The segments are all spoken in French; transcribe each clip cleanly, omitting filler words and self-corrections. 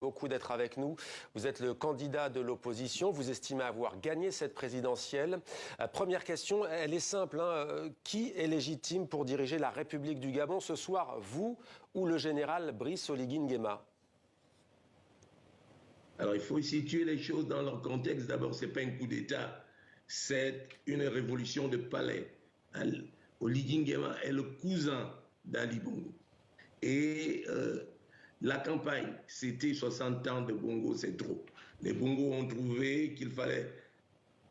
Beaucoup d'être avec nous. Vous êtes le candidat de l'opposition. Vous estimez avoir gagné cette présidentielle. Première question, elle est simple. Qui est légitime pour diriger la République du Gabon ce soir, vous ou le général Brice Oligui Nguema? Alors, il faut situer les choses dans leur contexte. D'abord, ce n'est pas un coup d'État, c'est une révolution de palais. Oligui Nguema est le cousin d'Ali Bongo. Et la campagne, c'était 60 ans de Bongo, c'est trop. Les Bongo ont trouvé qu'il fallait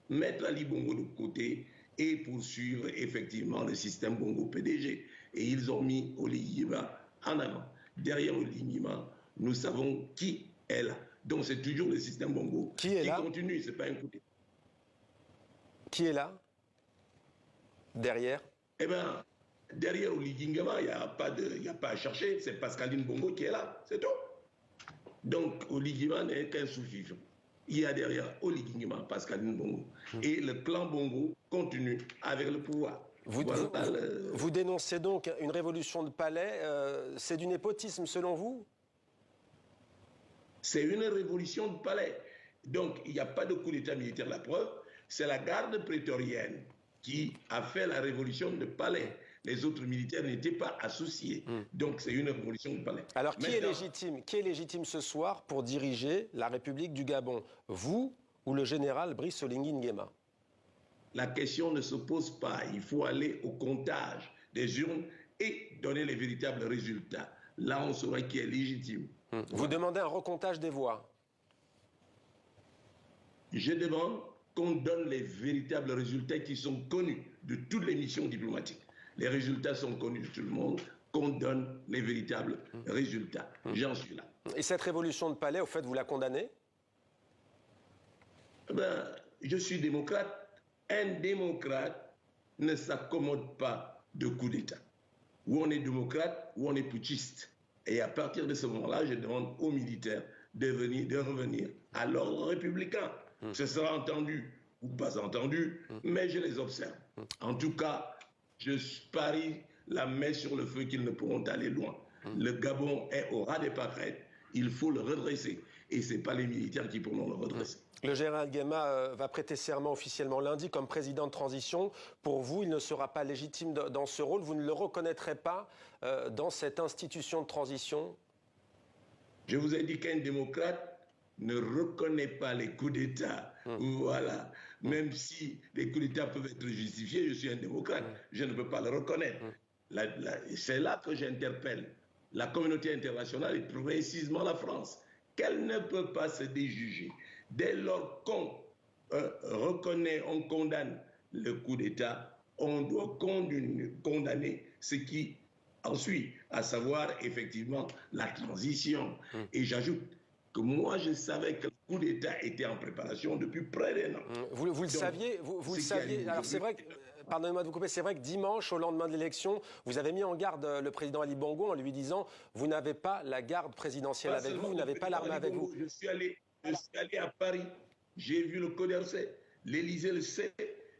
mettre Ali Bongo de côté et poursuivre effectivement le système Bongo PDG. Et ils ont mis Oligui Nguema en avant. Derrière Oligui Nguema, nous savons qui est là. Donc c'est toujours le système Bongo qui continue, ce n'est pas un coup d'État. Qui est là derrière? Eh bien, derrière Oligui Nguema, il n'y a pas à chercher, c'est Pascaline Bongo qui est là, c'est tout. Donc Oligui Nguema n'est qu'un sous-fifre. Il y a derrière Oligui Nguema, Pascaline Bongo. Et le clan Bongo continue avec le pouvoir. Vous dénoncez donc une révolution de palais, c'est du népotisme selon vous? C'est une révolution de palais. Donc il n'y a pas de coup d'État militaire, la preuve, c'est la garde prétorienne qui a fait la révolution de palais. Les autres militaires n'étaient pas associés. Donc c'est une révolution de palais. Alors qui est légitime ce soir pour diriger la République du Gabon? Vous ou le général Brice Oligui Nguema? La question ne se pose pas. Il faut aller au comptage des urnes et donner les véritables résultats. Là, on saura qui est légitime. Vous demandez un recomptage des voix? Je demande qu'on donne les véritables résultats qui sont connus de toutes les missions diplomatiques. Les résultats sont connus de tout le monde, qu'on donne les véritables résultats. J'en suis là. Et cette révolution de palais, au fait, vous la condamnez? Je suis démocrate. Un démocrate ne s'accommode pas de coup d'État. Ou on est démocrate, ou on est putschiste. Et à partir de ce moment-là, je demande aux militaires de revenir à l'ordre républicain. Ce sera entendu ou pas entendu, mais je les observe. En tout cas, je parie la main sur le feu qu'ils ne pourront aller loin. Le Gabon est au ras des pâquerettes, il faut le redresser. Et ce n'est pas les militaires qui pourront le redresser. Le général Nguema va prêter serment officiellement lundi comme président de transition. Pour vous, il ne sera pas légitime dans ce rôle. Vous ne le reconnaîtrez pas dans cette institution de transition? Je vous ai dit qu'un démocrate ne reconnaît pas les coups d'État. Voilà. Même si les coups d'État peuvent être justifiés, je suis un démocrate. Je ne peux pas le reconnaître. C'est là que j'interpelle la communauté internationale et précisément la France, qu'elle ne peut pas se déjuger. Dès lors qu'on reconnaît, on condamne le coup d'État, on doit condamner ce qui en suit, à savoir effectivement la transition. Et j'ajoute que moi, je savais que le coup d'État était en préparation depuis près d'un an. Vous le saviez, vous le saviez. Alors c'est vrai que, pardonnez-moi de vous couper, c'est vrai que dimanche, au lendemain de l'élection, vous avez mis en garde le président Ali Bongo en lui disant « Vous n'avez pas la garde présidentielle avec vous, vous n'avez pas l'armée avec vous ». Je suis allé à Paris, j'ai vu le Coderset, l'Élysée le sait,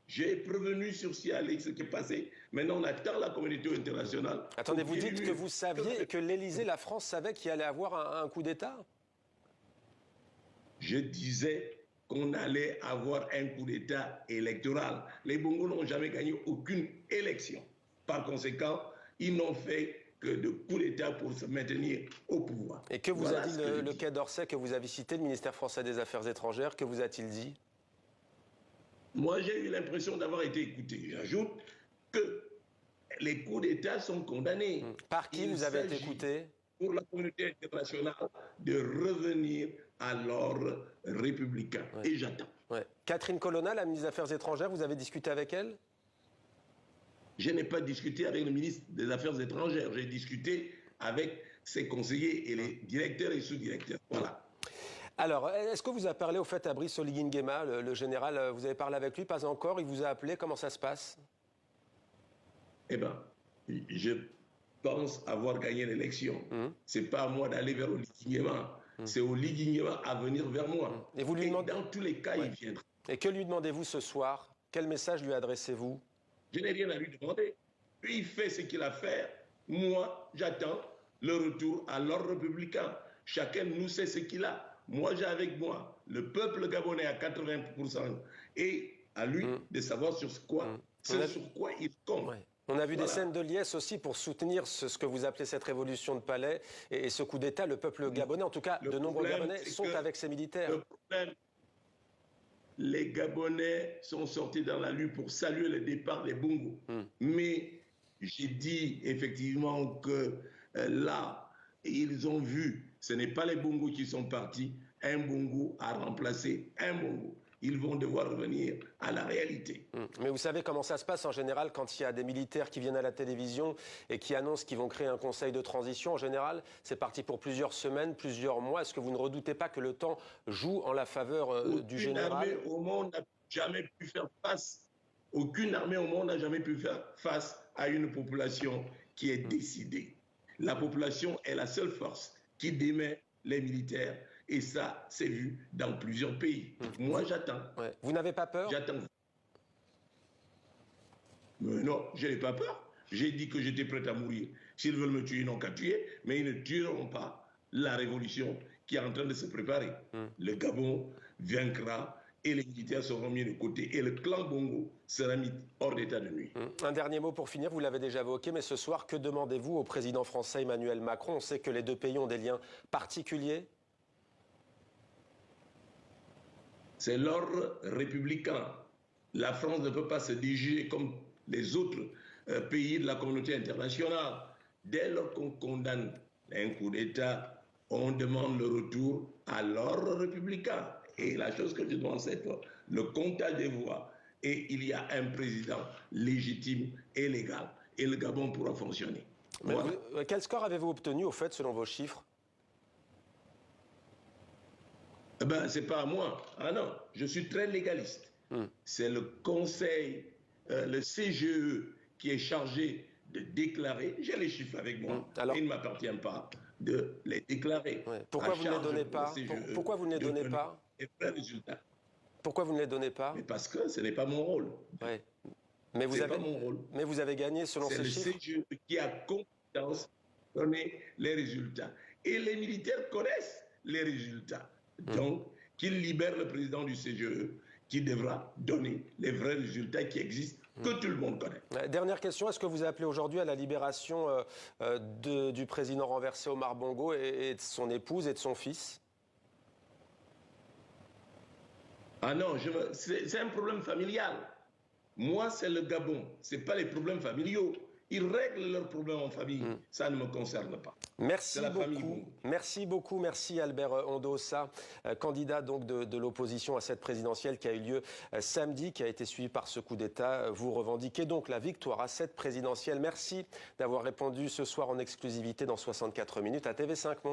j'ai prévenu sur ce qui est passé. Maintenant, on attend la communauté internationale. Attendez, vous dites que vous saviez et que l'Élysée, la France savait qu'il allait avoir un coup d'État? Je disais qu'on allait avoir un coup d'État électoral. Les Bongo n'ont jamais gagné aucune élection. Par conséquent, ils n'ont fait que de coup d'État pour se maintenir au pouvoir. Et que vous a dit le Quai d'Orsay que vous avez cité, le ministère français des Affaires étrangères? Que vous a-t-il dit? Moi, j'ai eu l'impression d'avoir été écouté. J'ajoute que les coups d'État sont condamnés. Par qui vous avez été écouté? Pour la communauté internationale de revenir à l'ordre républicain. Et j'attends. Catherine Colonna, la ministre des Affaires étrangères, vous avez discuté avec elle? Je n'ai pas discuté avec le ministre des Affaires étrangères. J'ai discuté avec ses conseillers et les directeurs et sous-directeurs. Voilà. Alors, est-ce que vous avez parlé au fait à Brice Oligui Nguema, le général? Vous avez parlé avec lui? Pas encore. Il vous a appelé? Comment ça se passe? Eh bien, je pense avoir gagné l'élection. Ce n'est pas à moi d'aller vers Oligui Nguema. C'est Oligui Nguema à venir vers moi. Et vous lui demandez... dans tous les cas, il viendra. Et que lui demandez-vous ce soir? Quel message lui adressez-vous? Je n'ai rien à lui demander. Lui, il fait ce qu'il a à faire. Moi, j'attends le retour à l'ordre républicain. chacun de nous sait ce qu'il a. Moi, j'ai avec moi le peuple gabonais à 80% et à lui de savoir sur quoi, sur quoi il compte. Ouais. On a vu des scènes de liesse aussi pour soutenir ce que vous appelez cette révolution de palais et ce coup d'État. Le peuple gabonais, en tout cas, de nombreux Gabonais sont avec ces militaires. Le problème, les Gabonais sont sortis dans la rue pour saluer le départ des Bongo. Mais j'ai dit effectivement que là, ils ont vu, ce n'est pas les Bongo qui sont partis, un Bongo a remplacé un Bongo. Ils vont devoir revenir à la réalité. Mais vous savez comment ça se passe en général quand il y a des militaires qui viennent à la télévision et qui annoncent qu'ils vont créer un conseil de transition. En général, c'est parti pour plusieurs semaines, plusieurs mois. Est-ce que vous ne redoutez pas que le temps joue en la faveur du général? Aucune armée au monde n'a jamais pu faire face. Aucune armée au monde n'a jamais pu faire face à une population qui est décidée. La population est la seule force qui démet les militaires. Et ça, c'est vu dans plusieurs pays. Moi, j'attends. Ouais. Vous n'avez pas peur? J'attends. Mais non, je n'ai pas peur. J'ai dit que j'étais prêt à mourir. S'ils veulent me tuer, ils n'ont qu'à tuer. Mais ils ne tueront pas la révolution qui est en train de se préparer. Le Gabon vaincra et les militaires seront mis de côté. Et le clan Bongo sera mis hors d'état de nuit. Un dernier mot pour finir, vous l'avez déjà évoqué, mais ce soir, que demandez-vous au président français Emmanuel Macron? On sait que les deux pays ont des liens particuliers. C'est l'ordre républicain. La France ne peut pas se diriger comme les autres pays de la communauté internationale. Dès lors qu'on condamne un coup d'État, on demande le retour à l'ordre républicain. Et la chose que je demande, c'est le comptage des voix. Et il y a un président légitime et légal. Et le Gabon pourra fonctionner. Voilà. Quel score avez-vous obtenu, au fait, selon vos chiffres? Eh ben, c'est pas à moi. Ah non, je suis très légaliste. C'est le conseil, le CGE qui est chargé de déclarer. J'ai les chiffres avec moi. Alors, il ne m'appartient pas de les déclarer. Ouais. Pourquoi vous ne les donnez pas? Pourquoi vous ne les donnez pas? Pourquoi vous ne les donnez pas? Mais parce que ce n'est pas mon rôle. Ouais. Mais vous avez, pas mon rôle. Mais vous avez gagné selon ces chiffres. C'est le CGE qui a compétence de donner les résultats. Et les militaires connaissent les résultats. Donc, qu'il libère le président du CGE qui devra donner les vrais résultats qui existent, que tout le monde connaît. Dernière question, est-ce que vous appelez aujourd'hui à la libération du président renversé Omar Bongo et de son épouse et de son fils? Ah non, c'est un problème familial. Moi, c'est le Gabon, ce n'est pas les problèmes familiaux. Ils règlent leurs problèmes en famille. Ça ne me concerne pas. Merci beaucoup. Merci beaucoup. Merci Albert Ondossa, candidat donc de l'opposition à cette présidentielle qui a eu lieu samedi, qui a été suivie par ce coup d'État. Vous revendiquez donc la victoire à cette présidentielle. Merci d'avoir répondu ce soir en exclusivité dans 64 minutes à TV5 Monde.